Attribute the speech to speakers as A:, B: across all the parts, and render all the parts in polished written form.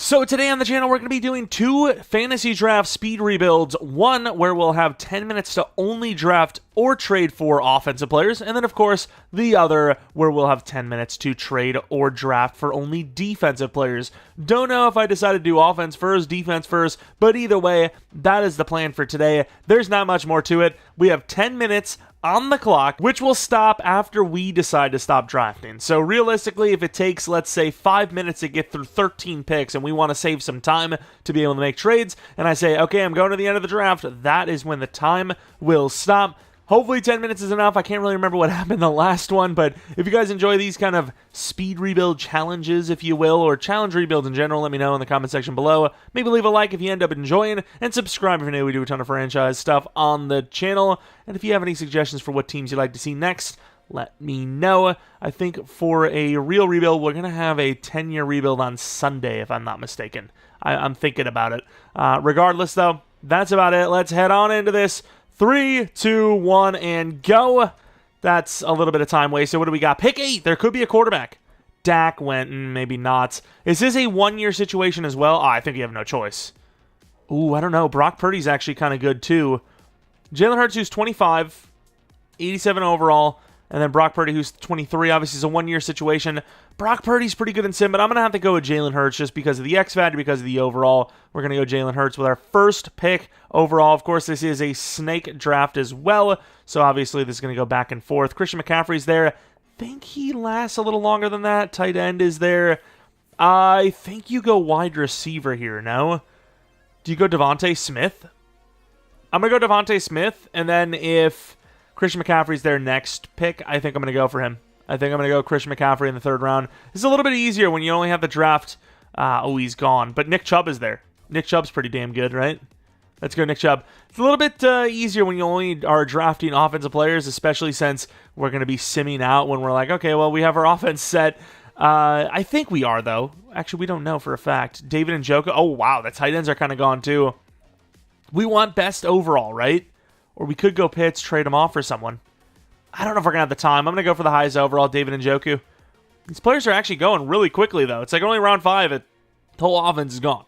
A: So today on the channel, we're going to be doing 2 fantasy draft speed rebuilds. One where we'll have 10 minutes to only draft or trade for offensive players. And then, of course, the other where we'll have 10 minutes to trade or draft for only defensive players. Don't know if I decided to do offense first, defense first, but either way, that is the plan for today. There's not much more to it. We have 10 minutes on the clock, which will stop after we decide to stop drafting. So realistically, if it takes, let's say, 5 minutes to get through 13 picks and we want to save some time to be able to make trades, and I say, okay, I'm going to the end of the draft, that is when the time will stop. Hopefully 10 minutes is enough. I can't really remember what happened in the last one, but if you guys enjoy these kind of speed rebuild challenges, if you will, or challenge rebuilds in general, let me know in the comment section below. Maybe leave a like if you end up enjoying, and subscribe if you're new. We do a ton of franchise stuff on the channel, and if you have any suggestions for what teams you'd like to see next, let me know. I think for a real rebuild, we're going to have a 10-year rebuild on Sunday, if I'm not mistaken. I'm thinking about it. Regardless, though, that's about it. Let's head on into this. 3, 2, 1, and go. That's a little bit of time wasted. What do we got? Pick 8. There could be a quarterback. Dak went, maybe not. Is this a 1-year situation as well? Oh, I think you have no choice. Ooh, I don't know. Brock Purdy's actually kind of good, too. Jalen Hurts, who's 25, 87 overall. And then Brock Purdy, who's 23, obviously is a 1-year situation. Brock Purdy's pretty good in sim, but I'm going to have to go with Jalen Hurts just because of the X factor, because of the overall. We're going to go Jalen Hurts with our first pick overall. Of course, this is a snake draft as well, so obviously this is going to go back and forth. Christian McCaffrey's there. I think he lasts a little longer than that. Tight end is there. I think you go wide receiver here, no? Do you go Devontae Smith? I'm going to go Devontae Smith, and then if Christian McCaffrey's their next pick, I think I'm going to go for him. I think I'm going to go Christian McCaffrey in the 3rd round. This is a little bit easier when you only have the draft. Oh, he's gone. But Nick Chubb is there. Nick Chubb's pretty damn good, right? Let's go Nick Chubb. It's a little bit easier when you only are drafting offensive players, especially since we're going to be simming out when we're like, okay, well, we have our offense set. I think we are, though. Actually, we don't know for a fact. David Njoku. Oh, wow. The tight ends are kind of gone, too. We want best overall, right? Or we could go Pitts, trade him off for someone. I don't know if we're going to have the time. I'm going to go for the highest overall, David Njoku. These players are actually going really quickly, though. It's like only round 5. The whole offense is gone.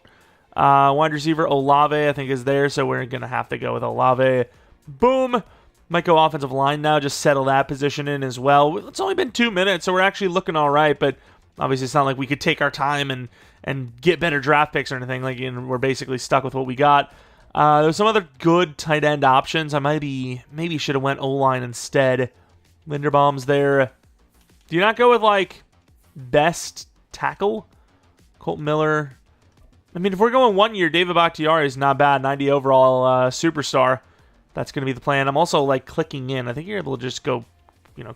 A: Wide receiver Olave, I think, is there, so we're going to have to go with Olave. Boom. Might go offensive line now, just settle that position in as well. It's only been 2 minutes, so we're actually looking all right, but obviously it's not like we could take our time and get better draft picks or anything. Like, we're basically stuck with what we got. There's some other good tight end options. I maybe should have went O-line instead. Linderbaum's there. Do you not go with, like, best tackle? Colt Miller. I mean, if we're going 1 year, David Bakhtiari is not bad. 90 overall superstar. That's going to be the plan. I'm also, like, clicking in. I think you're able to just go,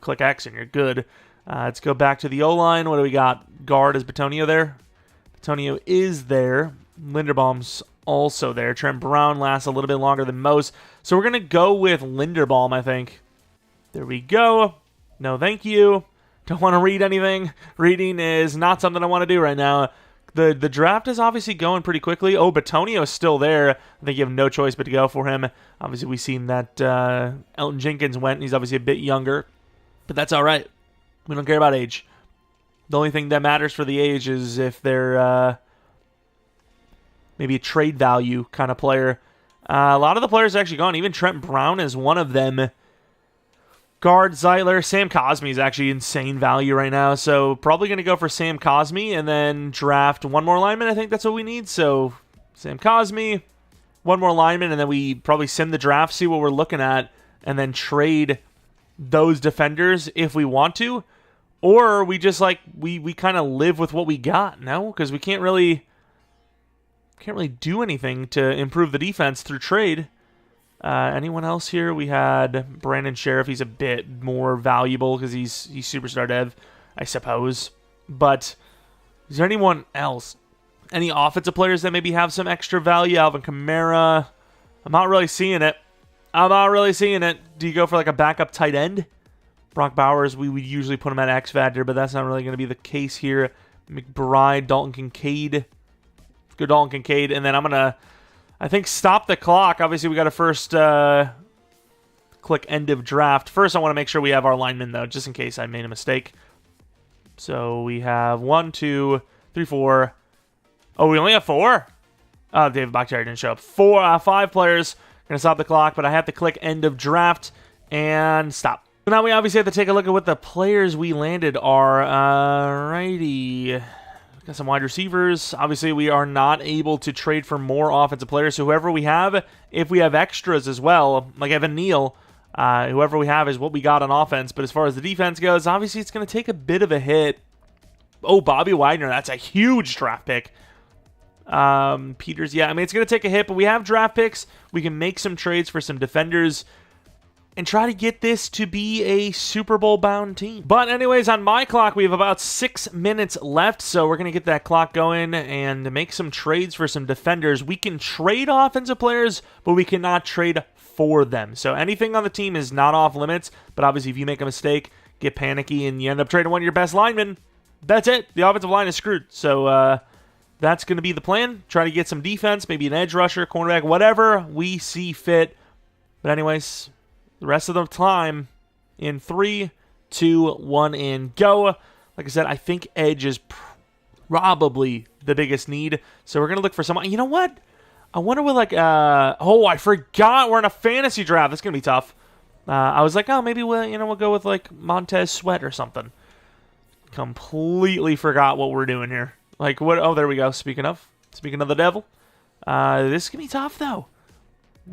A: click X and you're good. Let's go back to the O-line. What do we got? Guard, is Bitonio there? Bitonio is there. Linderbaum's also there. Trent Brown lasts a little bit longer than most. So we're going to go with Linderbaum, I think. There we go. No, thank you. Don't want to read anything. Reading is not something I want to do right now. The draft is obviously going pretty quickly. Oh, Bitonio is still there. I think you have no choice but to go for him. Obviously, we've seen that Elton Jenkins went. He's obviously a bit younger. But that's all right. We don't care about age. The only thing that matters for the age is if they're maybe a trade value kind of player. A lot of the players are actually gone. Even Trent Brown is one of them. Guard, Zeitler. Sam Cosmi is actually insane value right now. So probably going to go for Sam Cosmi and then draft one more lineman. I think that's what we need. So Sam Cosmi, one more lineman, and then we probably sim the draft, see what we're looking at, and then trade those defenders if we want to. Or we just we kind of live with what we got, no? Because we can't really do anything to improve the defense through trade. Anyone else here? We had Brandon Sheriff. He's a bit more valuable because he's superstar dev, I suppose. But is there anyone else? Any offensive players that maybe have some extra value? Alvin Kamara. I'm not really seeing it. Do you go for like a backup tight end? Brock Bowers, we would usually put him at X Factor, but that's not really going to be the case here. McBride, Dalton Kincaid. Go Dalton Kincaid, and then I'm going to, I think, stop the clock. Obviously, we got to first click end of draft. First, I want to make sure we have our linemen, though, just in case I made a mistake. So we have 1, 2, 3, 4, Oh, we only have 4? Oh, David Bakhtiari didn't show up. 5 players. Going to stop the clock, but I have to click end of draft and stop. So now we obviously have to take a look at what the players we landed are. Righty. Got some wide receivers. Obviously, we are not able to trade for more offensive players. So whoever we have, if we have extras as well, like Evan Neal, whoever we have is what we got on offense. But as far as the defense goes, obviously it's going to take a bit of a hit. Oh, Bobby Wagner, that's a huge draft pick. Peters, yeah, I mean, it's going to take a hit, but we have draft picks. We can make some trades for some defenders and try to get this to be a Super Bowl bound team. But anyways, on my clock, we have about 6 minutes left, so we're going to get that clock going and make some trades for some defenders. We can trade offensive players, but we cannot trade for them. So anything on the team is not off limits, but obviously if you make a mistake, get panicky, and you end up trading one of your best linemen, that's it. The offensive line is screwed. So that's going to be the plan. Try to get some defense, maybe an edge rusher, cornerback, whatever we see fit. But anyways, the rest of the time in 3, 2, 1, and go. Like I said, I think edge is probably the biggest need. So we're going to look for someone. You know what? I wonder what, like, oh, I forgot we're in a fantasy draft. That's going to be tough. I was like, oh, maybe we'll go with, like, Montez Sweat or something. Completely forgot what we're doing here. Like, what? Oh, there we go. Speaking of the devil. This is going to be tough, though.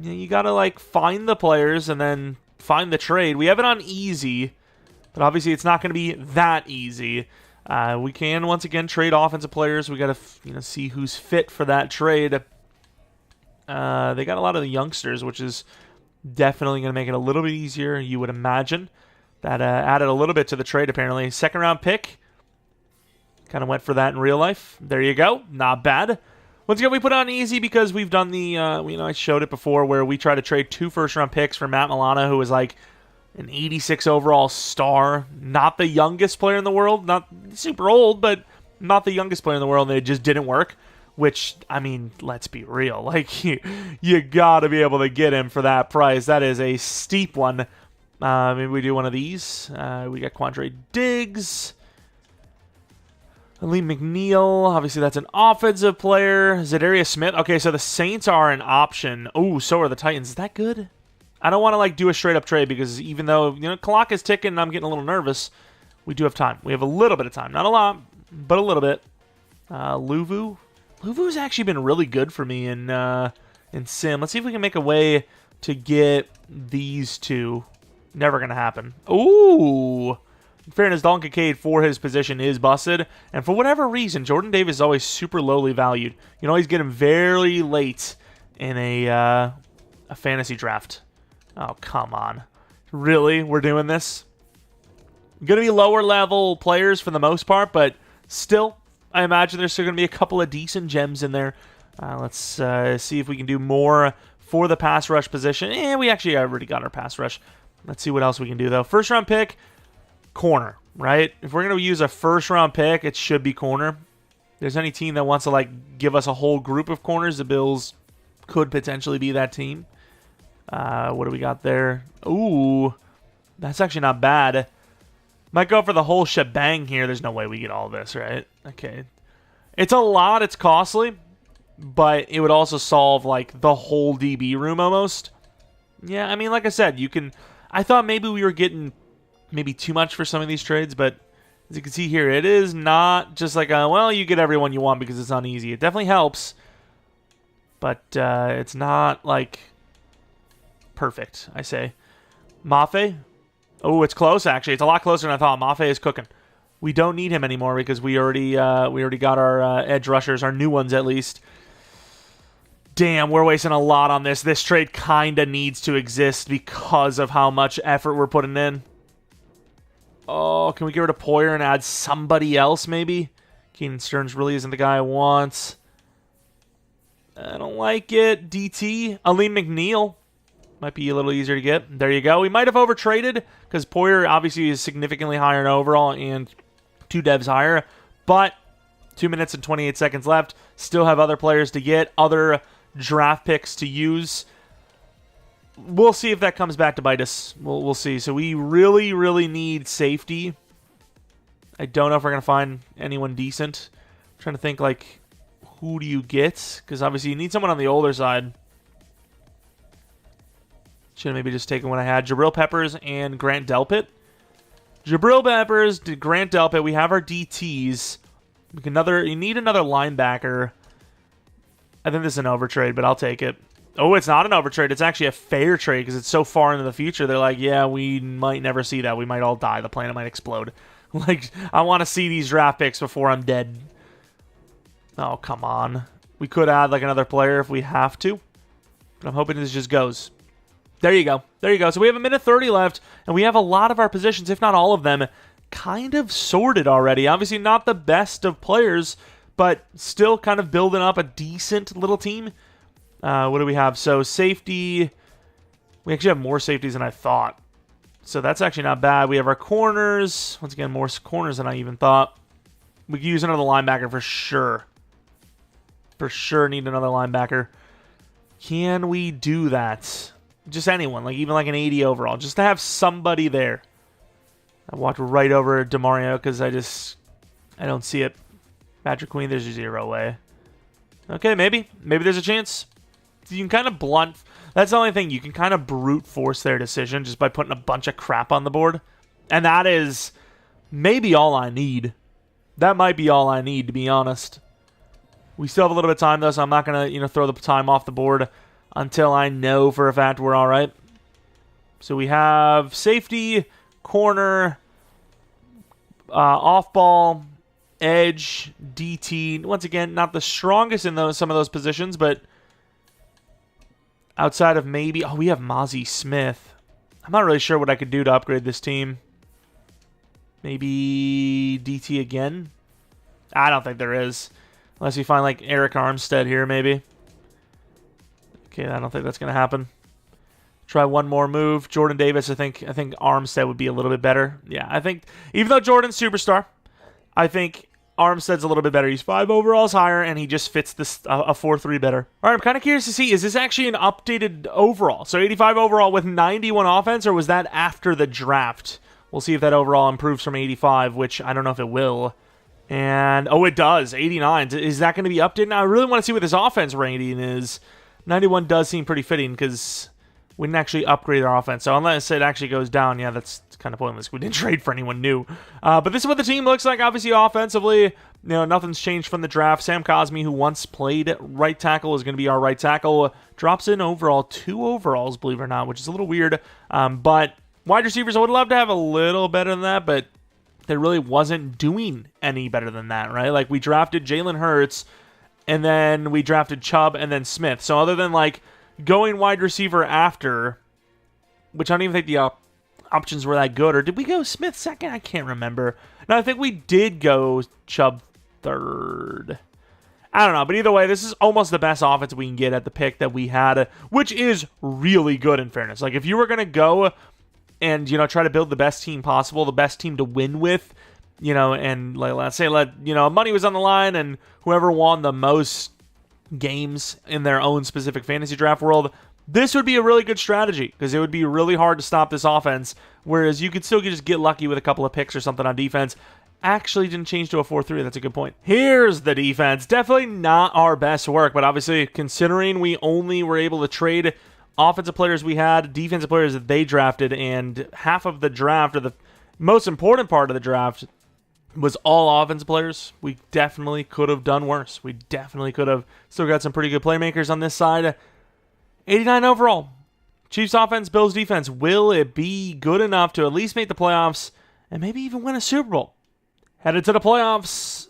A: You got to, like, find the players and then find the trade. We have it on easy, but obviously it's not going to be that easy. We can, once again, trade offensive players. We got to, see who's fit for that trade. They got a lot of the youngsters, which is definitely going to make it a little bit easier, you would imagine. That added a little bit to the trade, apparently. Second-round pick. Kind of went for that in real life. There you go. Not bad. Once again, we put on easy because we've done the, I showed it before where we try to trade 2 first-round picks for Matt Milano, who was like an 86 overall star. Not the youngest player in the world. Not super old, but not the youngest player in the world. And it just didn't work, which, I mean, let's be real. Like, you got to be able to get him for that price. That is a steep one. Maybe we do one of these. We got Quandre Diggs. Lee McNeil, obviously that's an offensive player. Zadarius Smith. Okay, so the Saints are an option. Oh, so are the Titans. Is that good? I don't want to do a straight up trade because even though clock is ticking and I'm getting a little nervous, we do have time. We have a little bit of time, not a lot, but a little bit. Luvu's actually been really good for me in Sim. Let's see if we can make a way to get these two. Never gonna happen. Ooh. In fairness, Dalton Kincaid for his position is busted. And for whatever reason, Jordan Davis is always super lowly valued. You always get him very late in a fantasy draft. Oh, come on. Really? We're doing this? Going to be lower level players for the most part, but still, I imagine there's still going to be a couple of decent gems in there. Let's see if we can do more for the pass rush position. We actually already got our pass rush. Let's see what else we can do, though. First round pick. Corner, right? If we're going to use a first-round pick, it should be corner. If there's any team that wants to, give us a whole group of corners, the Bills could potentially be that team. What do we got there? Ooh, that's actually not bad. Might go for the whole shebang here. There's no way we get all this, right? Okay. It's a lot. It's costly, but it would also solve, the whole DB room almost. Yeah, I mean, like I said, you can... I thought maybe we were getting... maybe too much for some of these trades, but as you can see here, it is not just you get everyone you want because it's on easy. It definitely helps, but it's not, perfect, I say. Mafe. Oh, it's close, actually. It's a lot closer than I thought. Mafe is cooking. We don't need him anymore because we already got our edge rushers, our new ones at least. Damn, we're wasting a lot on this. This trade kind of needs to exist because of how much effort we're putting in. Oh, can we get rid of Poyer and add somebody else, maybe? Keenan Stearns really isn't the guy I want. I don't like it. DT. Aleem McNeil. Might be a little easier to get. There you go. We might have overtraded because Poyer obviously is significantly higher in overall and 2 devs higher. But 2 minutes and 28 seconds left. Still have other players to get. Other draft picks to use. We'll see if that comes back to bite us. We'll see. So we really, really need safety. I don't know if we're going to find anyone decent. I'm trying to think, who do you get? Because obviously you need someone on the older side. Should have maybe just taken what I had. Jeromepkr and Grant Delpit. Jeromepkr, Grant Delpit. We have our DTs. You need another linebacker. I think this is an overtrade, but I'll take it. Oh, it's not an overtrade. It's actually a fair trade because it's so far into the future. They're like, yeah, we might never see that. We might all die. The planet might explode. Like, I want to see these draft picks before I'm dead. Oh, come on. We could add like another player if we have to, but I'm hoping this just goes. There you go. There you go. So we have 1:30 left, and we have a lot of our positions, if not all of them, kind of sorted already. Obviously not the best of players, but still kind of building up a decent little team. What do we have? So safety, we actually have more safeties than I thought. So that's actually not bad. We have our corners. Once again, more corners than I even thought. We could use another linebacker for sure. For sure need another linebacker. Can we do that? Just anyone, like even like an 80 overall, just to have somebody there. I walked right over DeMario because I don't see it. Patrick Queen, there's 0 way. Okay, maybe there's a chance. You can kind of blunt. That's the only thing. You can kind of brute force their decision just by putting a bunch of crap on the board. And that is maybe all I need. That might be all I need, to be honest. We still have a little bit of time, though, so I'm not going to throw the time off the board until I know for a fact we're all right. So we have safety, corner, off-ball, edge, DT. Once again, not the strongest in some of those positions, but outside of maybe... Oh, we have Mozzie Smith. I'm not really sure what I could do to upgrade this team. Maybe DT again? I don't think there is. Unless you find like Eric Armstead here, maybe. Okay, I don't think that's going to happen. Try one more move. Jordan Davis, I think Armstead would be a little bit better. Yeah, I think even though Jordan's superstar, I think Armstead's a little bit better. He's 5 overalls higher, and he just fits this a 4-3 better. All right, I'm kind of curious to see, is this actually an updated overall? So 85 overall with 91 offense, or was that after the draft? We'll see if that overall improves from 85, which I don't know if it will. And, oh, it does. 89. Is that going to be updated? Now, I really want to see what this offense rating is. 91 does seem pretty fitting because we didn't actually upgrade our offense. So unless it actually goes down, yeah, that's kind of pointless. We didn't trade for anyone new. But this is what the team looks like. Obviously, offensively, nothing's changed from the draft. Sam Cosme, who once played right tackle, is going to be our right tackle. Drops in overall 2 overalls, believe it or not, which is a little weird. But wide receivers, I would love to have a little better than that, but there really wasn't doing any better than that, right? Like, we drafted Jalen Hurts, and then we drafted Chubb, and then Smith. So other than, like, going wide receiver after, which I don't even think the options were that good, or did we go Smith second? I can't remember. No, I think we did go Chubb third. I don't know, but either way, this is almost the best offense we can get at the pick that we had, which is really good in fairness. Like, if you were going to go and, try to build the best team possible, the best team to win with, and like, let's say, money was on the line and whoever won the most games in their own specific fantasy draft world, this would be a really good strategy because it would be really hard to stop this offense, whereas you could still just get lucky with a couple of picks or something on defense. Actually didn't change to a 4-3. That's a good point. Here's the defense. Definitely not our best work, but obviously considering we only were able to trade offensive players we had, defensive players that they drafted, and half of the draft, or the most important part of the draft, was all offensive players, we definitely could have done worse. We definitely could have still got some pretty good playmakers on this side. 89 overall. Chiefs offense, Bills defense. Will it be good enough to at least make the playoffs and maybe even win a Super Bowl? Headed to the playoffs.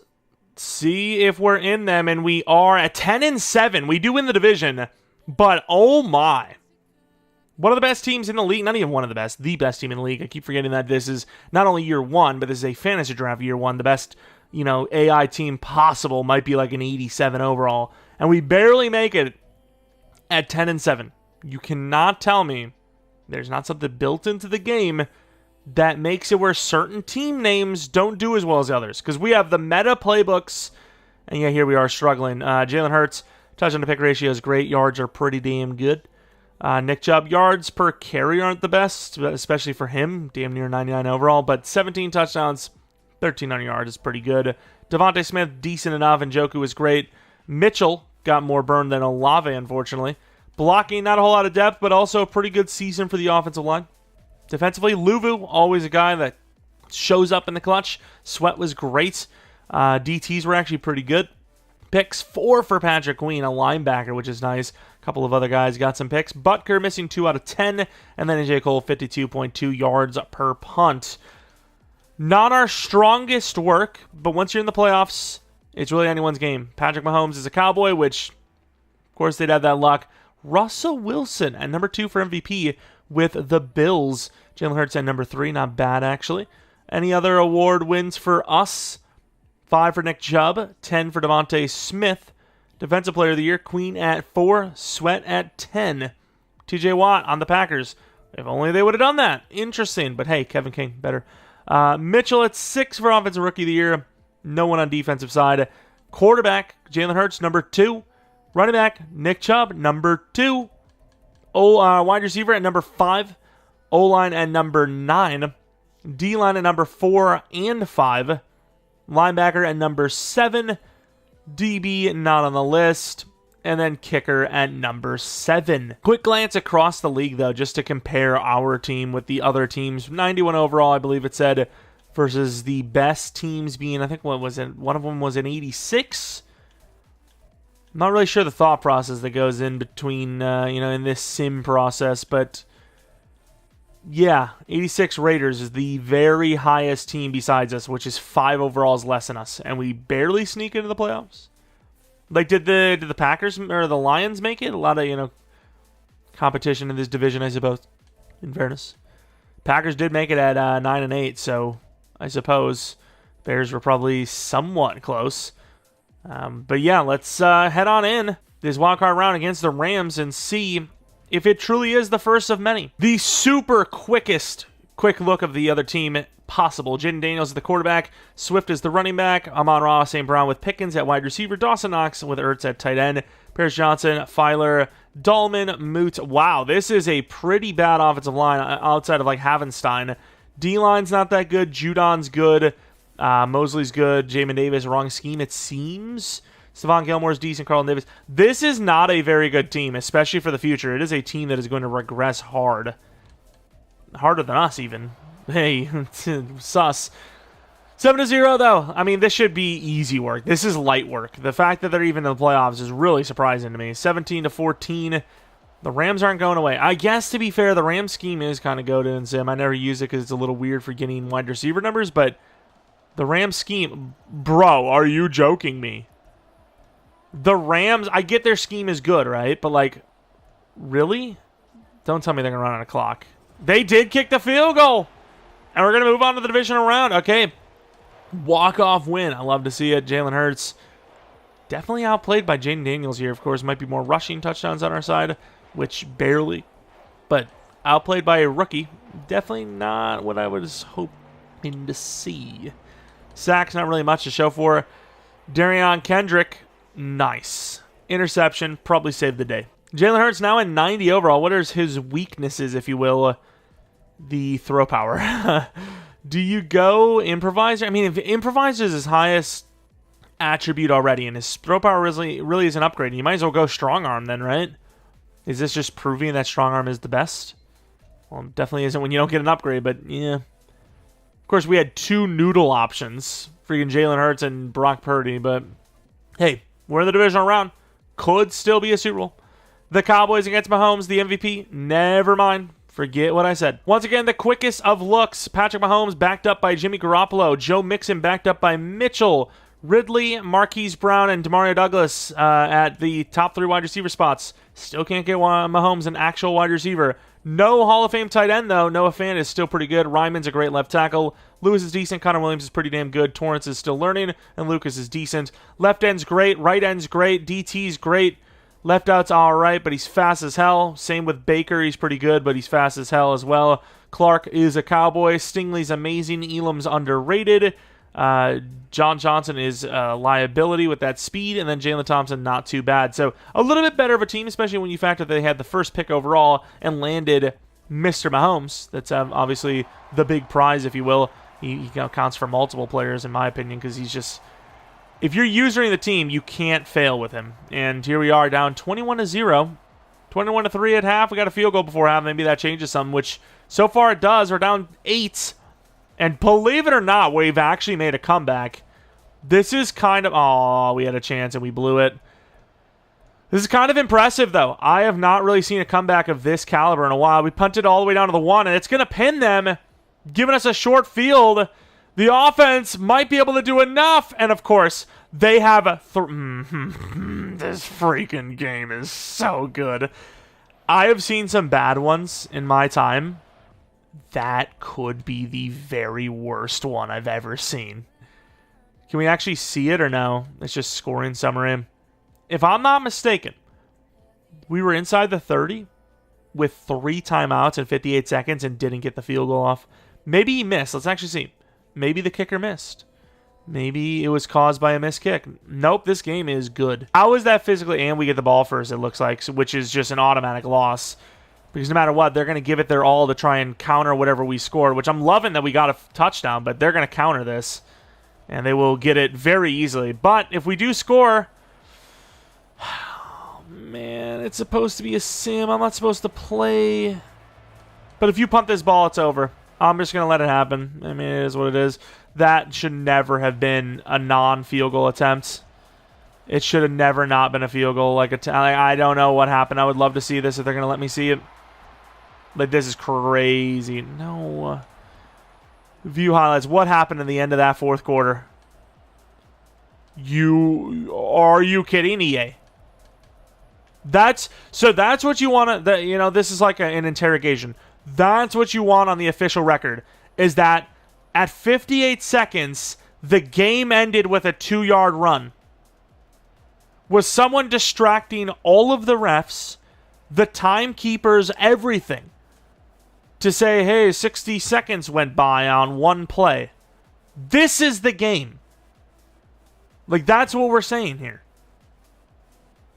A: See if we're in them, and we are at 10-7. We do win the division, but oh my. One of the best teams in the league. Not even one of the best team in the league. I keep forgetting that this is not only year one, but this is a fantasy draft year one. The best, AI team possible might be like an 87 overall. And we barely make it at 10-7. You cannot tell me there's not something built into the game that makes it where certain team names don't do as well as others. Because we have the meta playbooks, and yeah, here we are struggling. Jalen Hurts, touchdown to pick ratio is great. Yards are pretty damn good. Nick Chubb, yards per carry aren't the best, especially for him. Damn near 99 overall, but 17 touchdowns, 1,300 yards is pretty good. Devontae Smith, decent enough, and Njoku was great. Mitchell got more burn than Olave, unfortunately. Blocking, not a whole lot of depth, but also a pretty good season for the offensive line. Defensively, Luvu, always a guy that shows up in the clutch. Sweat was great. DTs were actually pretty good. Picks 4 for Patrick Queen, a linebacker, which is nice. A couple of other guys got some picks. Butker missing 2 out of 10. And then AJ Cole, 52.2 yards per punt. Not our strongest work, but once you're in the playoffs, it's really anyone's game. Patrick Mahomes is a Cowboy, which, of course, they'd have that luck. Russell Wilson at number 2 for MVP with the Bills. Jalen Hurts at number 3, not bad, actually. Any other award wins for us? 5 for Nick Chubb, 10 for Devontae Smith. Defensive Player of the Year, Queen at 4, Sweat at 10. TJ Watt on the Packers. If only they would have done that. Interesting, but hey, Kevin King, better. Mitchell at 6 for Offensive Rookie of the Year. No one on defensive side. Quarterback, Jalen Hurts, number 2. Running back, Nick Chubb, number 2. Wide receiver at number 5. O-line at number 9. D-line at number 4 and 5. Linebacker at number 7. DB not on the list. And then kicker at number 7. Quick glance across the league, though, just to compare our team with the other teams. 91 overall, I believe it said, versus the best teams being, I think, what was it? One of them was an 86. I'm not really sure the thought process that goes in between, in this sim process, but yeah, 86 Raiders is the very highest team besides us, which is 5 overalls less than us, and we barely sneak into the playoffs. Like, did the Packers or the Lions make it? A lot of, competition in this division, I suppose, in fairness. Packers did make it at 9-8, so I suppose Bears were probably somewhat close. But yeah, let's head on in this wildcard round against the Rams and see if it truly is the first of many. The super quick look of the other team possible. Jaden Daniels is the quarterback. Swift is the running back. Amon-Ra St. Brown with Pickens at wide receiver. Dawson Knox with Ertz at tight end. Paris Johnson, Filer, Dahlman, Moot. Wow, this is a pretty bad offensive line outside of like Havenstein. D-line's not that good. Judon's good. Mosley's good. Jamin Davis, wrong scheme, it seems. Stephon Gilmore's decent. Carlton Davis. This is not a very good team, especially for the future. It is a team that is going to regress hard. Harder than us, even. Hey, sus. 7-0, though. I mean, this should be easy work. This is light work. The fact that they're even in the playoffs is really surprising to me. 17-14. The Rams aren't going away. I guess, to be fair, the Rams scheme is kind of goated in Sim. I never use it because it's a little weird for getting wide receiver numbers, but the Rams scheme... Bro, are you joking me? The Rams... I get their scheme is good, right? But, like, really? Don't tell me they're going to run on a clock. They did kick the field goal! And we're going to move on to the divisional round. Okay. Walk-off win. I love to see it. Jalen Hurts definitely outplayed by Jaden Daniels here. Of course, might be more rushing touchdowns on our side, which barely. But outplayed by a rookie. Definitely not what I was hoping to see. Sacks, not really much to show for. Darion Kendrick, nice. Interception, probably saved the day. Jalen Hurts now at 90 overall. What are his weaknesses, if you will? The throw power. Do you go improviser? I mean, if improviser is his highest attribute already, and his throw power really is an upgrade, you might as well go strong arm then, right? Is this just proving that strong arm is the best? Well, it definitely isn't when you don't get an upgrade, but yeah. Of course, we had 2 noodle options, freaking Jalen Hurts and Brock Purdy, but hey, we're in the divisional round. Could still be a Super Bowl. The Cowboys against Mahomes, the MVP. Never mind. Forget what I said. Once again, the quickest of looks. Patrick Mahomes backed up by Jimmy Garoppolo. Joe Mixon backed up by Mitchell. Ridley, Marquise Brown, and Demario Douglas at the top 3 wide receiver spots. Still can't get Mahomes an actual wide receiver. No Hall of Fame tight end, though. Noah Fant is still pretty good. Ryman's a great left tackle. Lewis is decent. Connor Williams is pretty damn good. Torrance is still learning. And Lucas is decent. Left end's great. Right end's great. DT's great. Left out's all right, but he's fast as hell. Same with Baker. He's pretty good, but he's fast as hell as well. Clark is a Cowboy. Stingley's amazing. Elam's underrated. John Johnson is a liability with that speed, and then Jalen Thompson, not too bad. So a little bit better of a team, especially when you factor that they had the first pick overall and landed Mr. Mahomes. That's obviously the big prize, if you will. He counts for multiple players, in my opinion, because he's just if you're using the team, you can't fail with him. And here we are down 21-0. 21-3 at half. We got a field goal before half. Maybe that changes something, which so far it does. We're down 8. And believe it or not, we've actually made a comeback. This is kind of... Oh, we had a chance and we blew it. This is kind of impressive, though. I have not really seen a comeback of this caliber in a while. We punted all the way down to the 1, and it's going to pin them, giving us a short field. The offense might be able to do enough. And, of course, they have a... This freaking game is so good. I have seen some bad ones in my time. That could be the very worst one I've ever seen. Can we actually see it or no? It's just scoring summary. If I'm not mistaken, we were inside the 30 with 3 timeouts in 58 seconds and didn't get the field goal off. Maybe he missed. Let's actually see. Maybe the kicker missed. Maybe it was caused by a missed kick. Nope, this game is good. How is that physically? And we get the ball first, it looks like, which is just an automatic loss. Because no matter what, they're going to give it their all to try and counter whatever we scored, which I'm loving that we got a touchdown, but they're going to counter this. And they will get it very easily. But if we do score... Oh, man, it's supposed to be a sim. I'm not supposed to play. But if you punt this ball, it's over. I'm just going to let it happen. I mean, it is what it is. That should never have been a non-field goal attempt. It should have never not been a field goal. I don't know what happened. I would love to see this if they're going to let me see it. Like, this is crazy. No. View highlights. What happened in the end of that fourth quarter? Are you kidding, EA? That's what you want to, you know, this is like an interrogation. That's what you want on the official record, is that at 58 seconds, the game ended with a 2-yard run. Was someone distracting all of the refs, the timekeepers, everything, to say, hey, 60 seconds went by on one play? This is the game. Like, that's what we're saying here.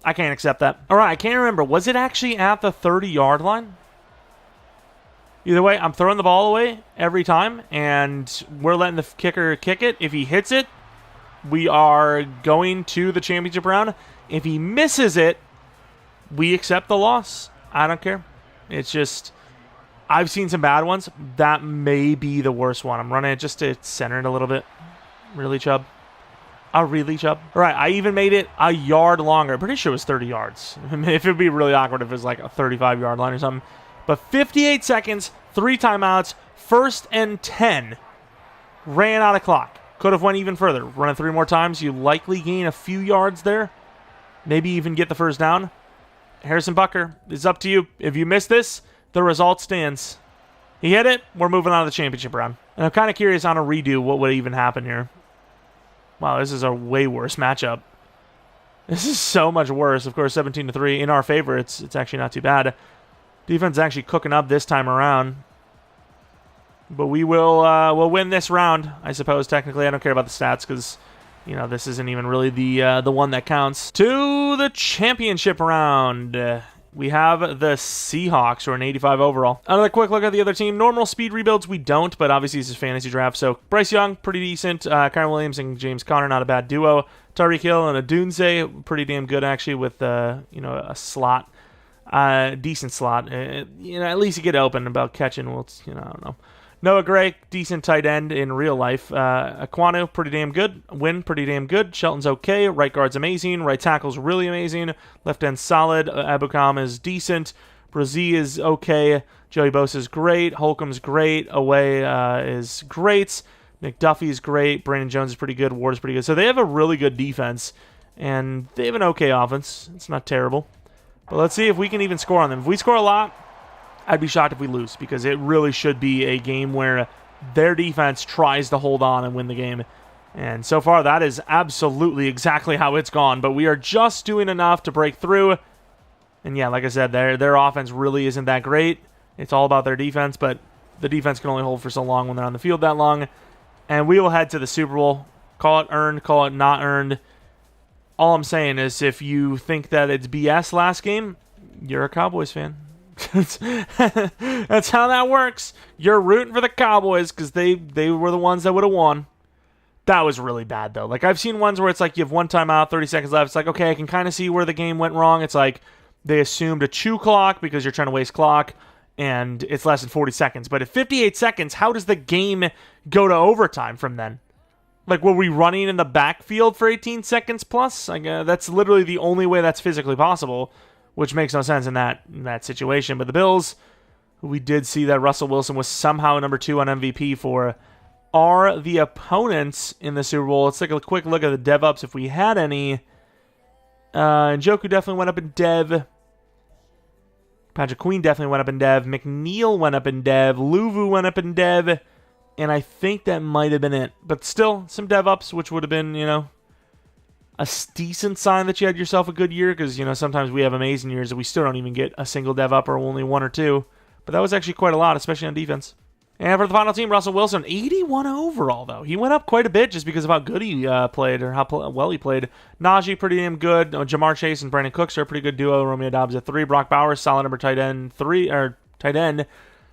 A: I can't accept that. All right, I can't remember. Was it actually at the 30-yard line? Either way, I'm throwing the ball away every time, and we're letting the kicker kick it. If he hits it, we are going to the championship round. If he misses it, we accept the loss. I don't care. It's just, I've seen some bad ones. That may be the worst one. I'm running it just to center it a little bit. Really, Chubb? Really, Chubb? All right, I even made it a yard longer. I'm pretty sure it was 30 yards. I mean, if it would be really awkward if it was like a 35-yard line or something. But 58 seconds, 3 timeouts, 1st and 10. Ran out of clock. Could have went even further. Run it 3 more times. You likely gain a few yards there. Maybe even get the first down. Harrison Butker, it's up to you. If you miss this, the result stands. He hit it. We're moving on to the championship round. And I'm kind of curious on a redo what would even happen here. Wow, this is a way worse matchup. This is so much worse. Of course, 17-3 in our favor. It's actually not too bad. Defense is actually cooking up this time around. But we will we'll win this round, I suppose, technically. I don't care about the stats because, you know, this isn't even really the one that counts. To the championship round. We have the Seahawks, who are an 85 overall. Another quick look at the other team. Normal speed rebuilds, we don't, but obviously this is fantasy draft. So Bryce Young, pretty decent. Kyren Williams and James Conner, not a bad duo. Tyreek Hill and Adunze, pretty damn good actually with you know, a slot, decent slot. You know, at least you get open about catching. Well, you know, I don't know. Noah Gray, decent tight end in real life. Aquanu, pretty damn good. Wynn, pretty damn good. Shelton's okay. Right guard's amazing. Right tackle's really amazing. Left end solid. Abukam is decent. Brazee is okay. Joey Bosa's great. Holcomb's great. Away is great. McDuffie's great. Brandon Jones is pretty good. Ward is pretty good. So they have a really good defense, and they have an okay offense. It's not terrible. But let's see if we can even score on them. If we score a lot, I'd be shocked if we lose, because it really should be a game where their defense tries to hold on and win the game. And so far, that is absolutely exactly how it's gone. But we are just doing enough to break through. And yeah, like I said, their offense really isn't that great. It's all about their defense, but the defense can only hold for so long when they're on the field that long. And we will head to the Super Bowl. Call it earned, call it not earned. All I'm saying is, if you think that it's BS last game, you're a Cowboys fan. That's how that works. You're rooting for the Cowboys because they were the ones that would have won. That was really bad, though. Like, I've seen ones where it's like you have one timeout, 30 seconds left. It's like, okay, I can kind of see where the game went wrong. It's like they assumed a chew clock because you're trying to waste clock, and it's less than 40 seconds. But at 58 seconds, how does the game go to overtime from then? Like, were we running in the backfield for 18 seconds plus? Like, that's literally the only way that's physically possible, which makes no sense in that situation. But the Bills, we did see that Russell Wilson was somehow number 2 on MVP for, are the opponents in the Super Bowl. Let's take a quick look at the dev-ups if we had any. Njoku definitely went up in dev. Patrick Queen definitely went up in dev. McNeil went up in dev. Luvu went up in dev. And I think that might have been it. But still, some dev-ups, which would have been, a decent sign that you had yourself a good year. Because, sometimes we have amazing years that we still don't even get a single dev-up or only 1 or 2. But that was actually quite a lot, especially on defense. And for the final team, Russell Wilson, 81 overall, though. He went up quite a bit just because of how good he played, or how well he played. Najee, pretty damn good. Jamar Chase and Brandon Cooks are a pretty good duo. Romeo Doubs at 3. Brock Bowers, solid number tight end. Tight end.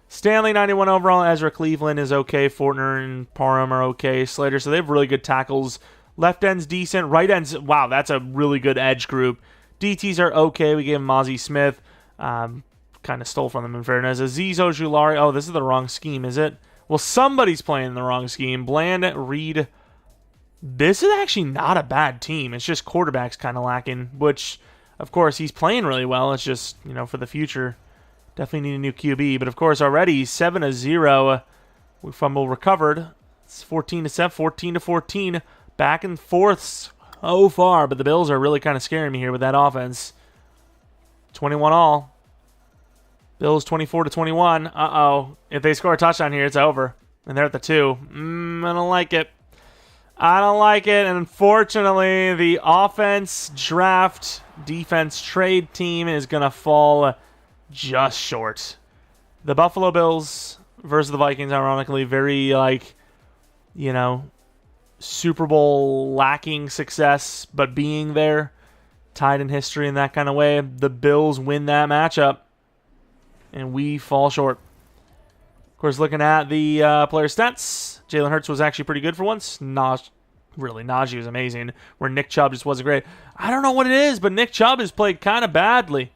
A: Stanley, 91 overall. Ezra Cleveland is okay. Fortner and Parham are okay. Slater, so they have really good tackles. Left end's decent. Right end's, wow, that's a really good edge group. DTs are okay. We gave him Mozzie Smith. Kind of stole from them in fairness. Azeez Ojulari. Oh, this is the wrong scheme, is it? Well, somebody's playing the wrong scheme. Bland, Reed. This is actually not a bad team. It's just quarterback's kind of lacking, which, of course, he's playing really well. It's just, for the future. Definitely need a new QB. But, of course, already 7-0. We fumble recovered. It's 14-7, 14-14. Back and forth so far. But the Bills are really kind of scaring me here with that offense. 21-all. Bills 24-21. Uh-oh. If they score a touchdown here, it's over. And they're at the 2. I don't like it. I don't like it. And unfortunately, the offense, draft, defense, trade team is going to fall just short. The Buffalo Bills versus the Vikings, ironically, very, Super Bowl lacking success, but being there, tied in history in that kind of way. The Bills win that matchup. And we fall short. Of course, looking at the player stats, Jalen Hurts was actually pretty good for once. Najee was amazing. Where Nick Chubb just wasn't great. I don't know what it is, but Nick Chubb has played kind of badly.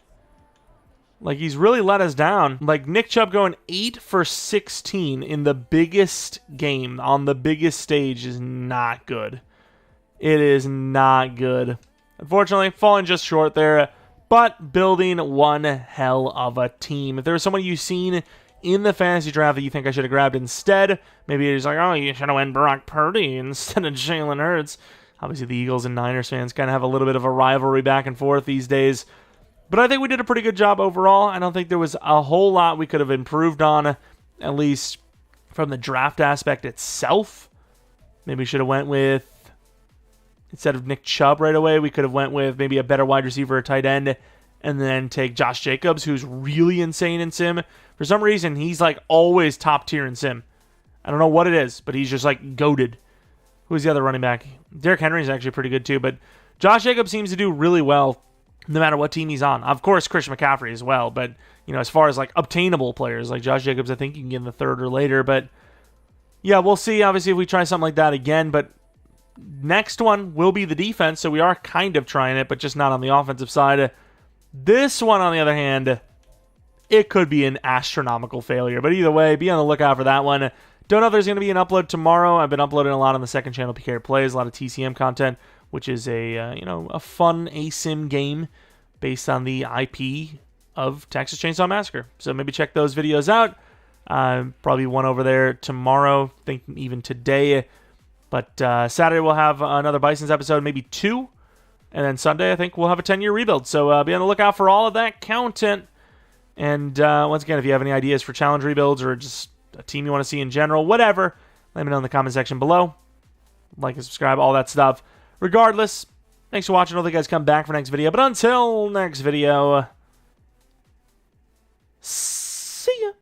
A: Like, he's really let us down. Like, Nick Chubb going 8 for 16 in the biggest game, on the biggest stage, is not good. It is not good. Unfortunately, falling just short there. But building one hell of a team. If there was someone you've seen in the fantasy draft that you think I should have grabbed instead, maybe you're just like, oh, you should have went Brock Purdy instead of Jalen Hurts. Obviously, the Eagles and Niners fans kind of have a little bit of a rivalry back and forth these days. But I think we did a pretty good job overall. I don't think there was a whole lot we could have improved on, at least from the draft aspect itself. Maybe we should have went with, instead of Nick Chubb right away, we could have went with maybe a better wide receiver or tight end and then take Josh Jacobs, who's really insane in sim. For some reason, he's like always top tier in sim. I don't know what it is, but he's just like goated. Who's the other running back? Derrick Henry's actually pretty good too, but Josh Jacobs seems to do really well no matter what team he's on. Of course, Christian McCaffrey as well, but as far as like obtainable players, like Josh Jacobs, I think you can get in the 3rd or later, but yeah, we'll see obviously if we try something like that again, but next one will be the defense, so we are kind of trying it, but just not on the offensive side. This one, on the other hand, it could be an astronomical failure. But either way, be on the lookout for that one. Don't know if there's going to be an upload tomorrow. I've been uploading a lot on the second channel, PK Plays, a lot of TCM content, which is a fun ASIM game based on the IP of Texas Chainsaw Massacre. So maybe check those videos out. Probably one over there tomorrow, I think even today. But Saturday we'll have another Bisons episode, maybe 2. And then Sunday I think we'll have a 10-year rebuild. So be on the lookout for all of that content. And once again, if you have any ideas for challenge rebuilds or just a team you want to see in general, whatever, let me know in the comment section below. Like and subscribe, all that stuff. Regardless, thanks for watching. I hope you guys come back for next video. But until next video,